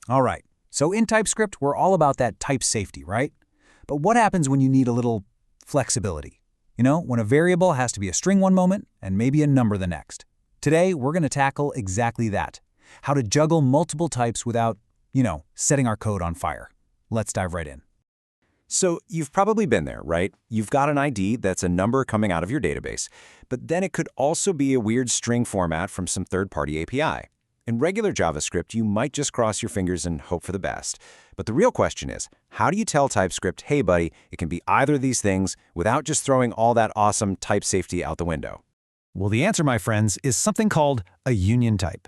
All right, so in TypeScript, we're all about that type safety, right? But what happens when you need a little flexibility? You know, when a variable has to be a string one moment and maybe a number the next. Today, we're going to tackle exactly that. How to juggle multiple types without, setting our code on fire. Let's dive right in. So you've probably been there, right? You've got an ID that's a number coming out of your database, but then it could also be a weird string format from some third-party API. In regular JavaScript, you might just cross your fingers and hope for the best. But the real question is, how do you tell TypeScript, hey buddy, it can be either of these things without just throwing all that awesome type safety out the window? Well, the answer, my friends, is something called a union type.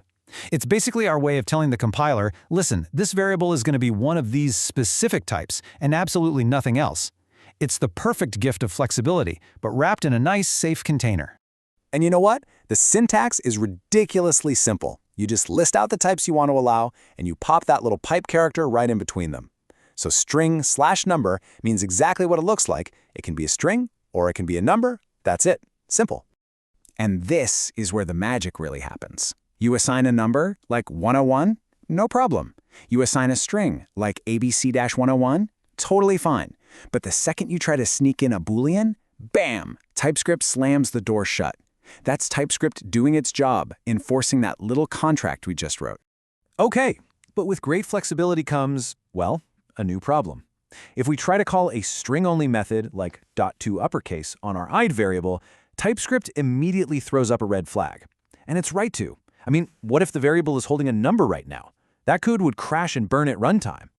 It's basically our way of telling the compiler, listen, this variable is going to be one of these specific types and absolutely nothing else. It's the perfect gift of flexibility, but wrapped in a nice, safe container. And you know what? The syntax is ridiculously simple. You just list out the types you want to allow, and you pop that little pipe character right in between them. So string/number means exactly what it looks like. It can be a string, or it can be a number. That's it. Simple. And this is where the magic really happens. You assign a number, like 101, no problem. You assign a string, like ABC-101, totally fine. But the second you try to sneak in a Boolean, bam, TypeScript slams the door shut. That's TypeScript doing its job, enforcing that little contract we just wrote. Okay, but with great flexibility comes, well, a new problem. If we try to call a string-only method, like .toUpperCase, on our id variable, TypeScript immediately throws up a red flag. And it's right to. I mean, what if the variable is holding a number right now? That code would crash and burn at runtime.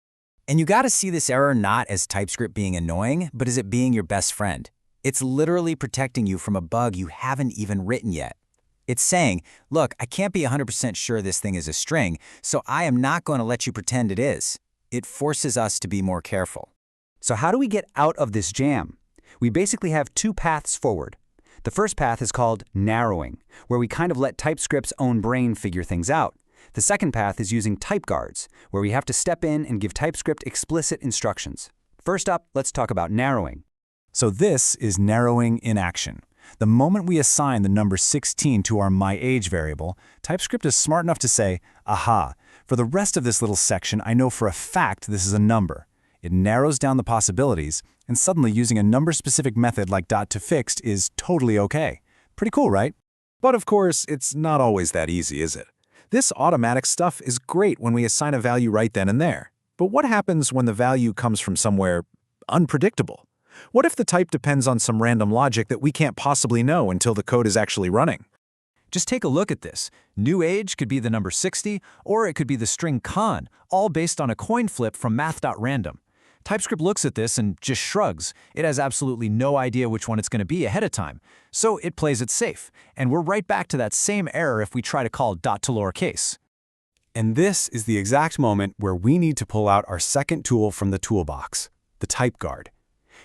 And you gotta see this error not as TypeScript being annoying, but as it being your best friend. It's literally protecting you from a bug you haven't even written yet. It's saying, look, I can't be 100% sure this thing is a string, so I am not going to let you pretend it is. It forces us to be more careful. So how do we get out of this jam? We basically have two paths forward. The first path is called narrowing, where we kind of let TypeScript's own brain figure things out. The second path is using type guards, where we have to step in and give TypeScript explicit instructions. First up, let's talk about narrowing. So this is narrowing in action. The moment we assign the number 16 to our myAge variable, TypeScript is smart enough to say, aha, for the rest of this little section, I know for a fact this is a number. It narrows down the possibilities, and suddenly using a number-specific method like .toFixed is totally okay. Pretty cool, right? But of course, it's not always that easy, is it? This automatic stuff is great when we assign a value right then and there. But what happens when the value comes from somewhere unpredictable? What if the type depends on some random logic that we can't possibly know until the code is actually running? Just take a look at this. New age could be the number 60, or it could be the string con, all based on a coin flip from math.random. TypeScript looks at this and just shrugs. It has absolutely no idea which one it's going to be ahead of time. So it plays it safe. And we're right back to that same error if we try to call .toLowerCase. And this is the exact moment where we need to pull out our second tool from the toolbox, the type guard.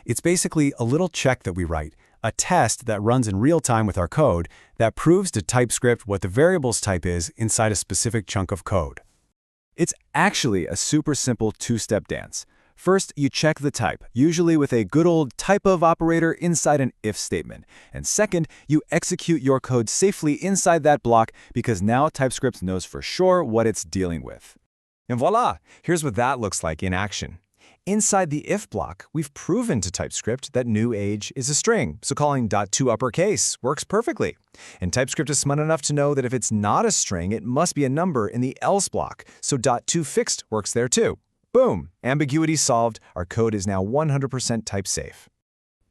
It's basically a little check that we write, a test that runs in real time with our code that proves to TypeScript what the variable's type is inside a specific chunk of code. It's actually a super simple two-step dance. First, you check the type, usually with a good old typeof operator inside an if statement. And second, you execute your code safely inside that block because now TypeScript knows for sure what it's dealing with. And voila, here's what that looks like in action. Inside the if block, we've proven to TypeScript that new age is a string, so calling .toUpperCase works perfectly. And TypeScript is smart enough to know that if it's not a string, it must be a number in the else block, so .toFixed works there too. Boom! Ambiguity solved. Our code is now 100% type safe.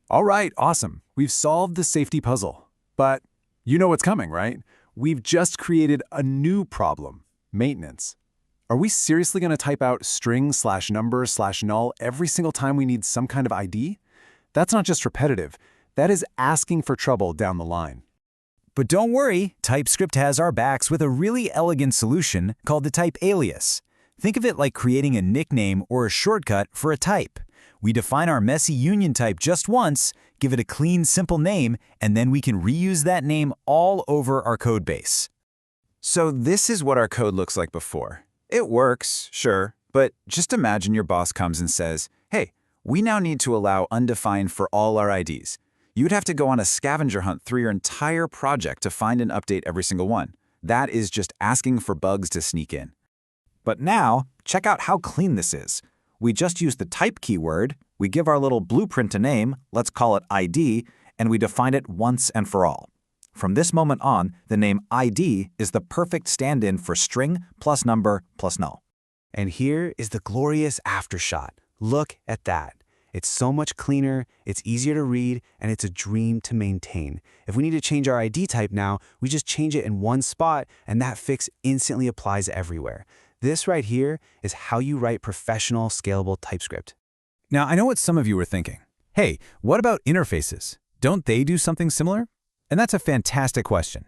All right, awesome. We've solved the safety puzzle. But you know what's coming, right? We've just created a new problem, maintenance. Are we seriously going to type out string/number/null every single time we need some kind of ID? That's not just repetitive. That is asking for trouble down the line. But don't worry, TypeScript has our backs with a really elegant solution called the type alias. Think of it like creating a nickname or a shortcut for a type. We define our messy union type just once, give it a clean, simple name, and then we can reuse that name all over our code base. So this is what our code looks like before. It works, sure, but just imagine your boss comes and says, hey, we now need to allow undefined for all our IDs. You'd have to go on a scavenger hunt through your entire project to find and update every single one. That is just asking for bugs to sneak in. But now, check out how clean this is. We just use the type keyword, we give our little blueprint a name, let's call it ID, and we define it once and for all. From this moment on, the name ID is the perfect stand-in for string plus number plus null. And here is the glorious aftershot. Look at that. It's so much cleaner, it's easier to read, and it's a dream to maintain. If we need to change our ID type now, we just change it in one spot, and that fix instantly applies everywhere. This right here is how you write professional, scalable TypeScript. Now, I know what some of you are thinking. Hey, what about interfaces? Don't they do something similar? And that's a fantastic question.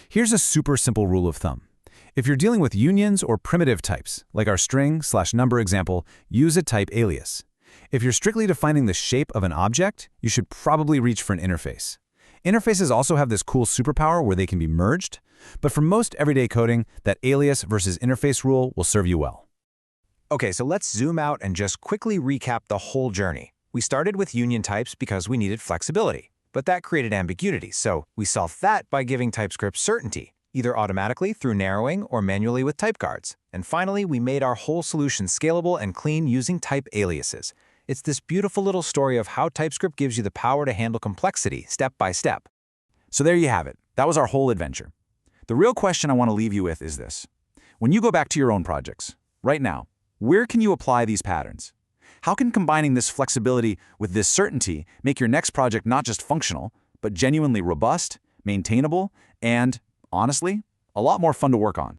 Here's a super simple rule of thumb. If you're dealing with unions or primitive types, like our string/number example, use a type alias. If you're strictly defining the shape of an object, you should probably reach for an interface. Interfaces also have this cool superpower where they can be merged, but for most everyday coding, that alias versus interface rule will serve you well. Okay, so let's zoom out and just quickly recap the whole journey. We started with union types because we needed flexibility, but that created ambiguity, so we solved that by giving TypeScript certainty, either automatically through narrowing or manually with type guards. And finally, we made our whole solution scalable and clean using type aliases. It's this beautiful little story of how TypeScript gives you the power to handle complexity step by step. So there you have it. That was our whole adventure. The real question I want to leave you with is this. When you go back to your own projects, right now, where can you apply these patterns? How can combining this flexibility with this certainty make your next project not just functional, but genuinely robust, maintainable, and, honestly, a lot more fun to work on?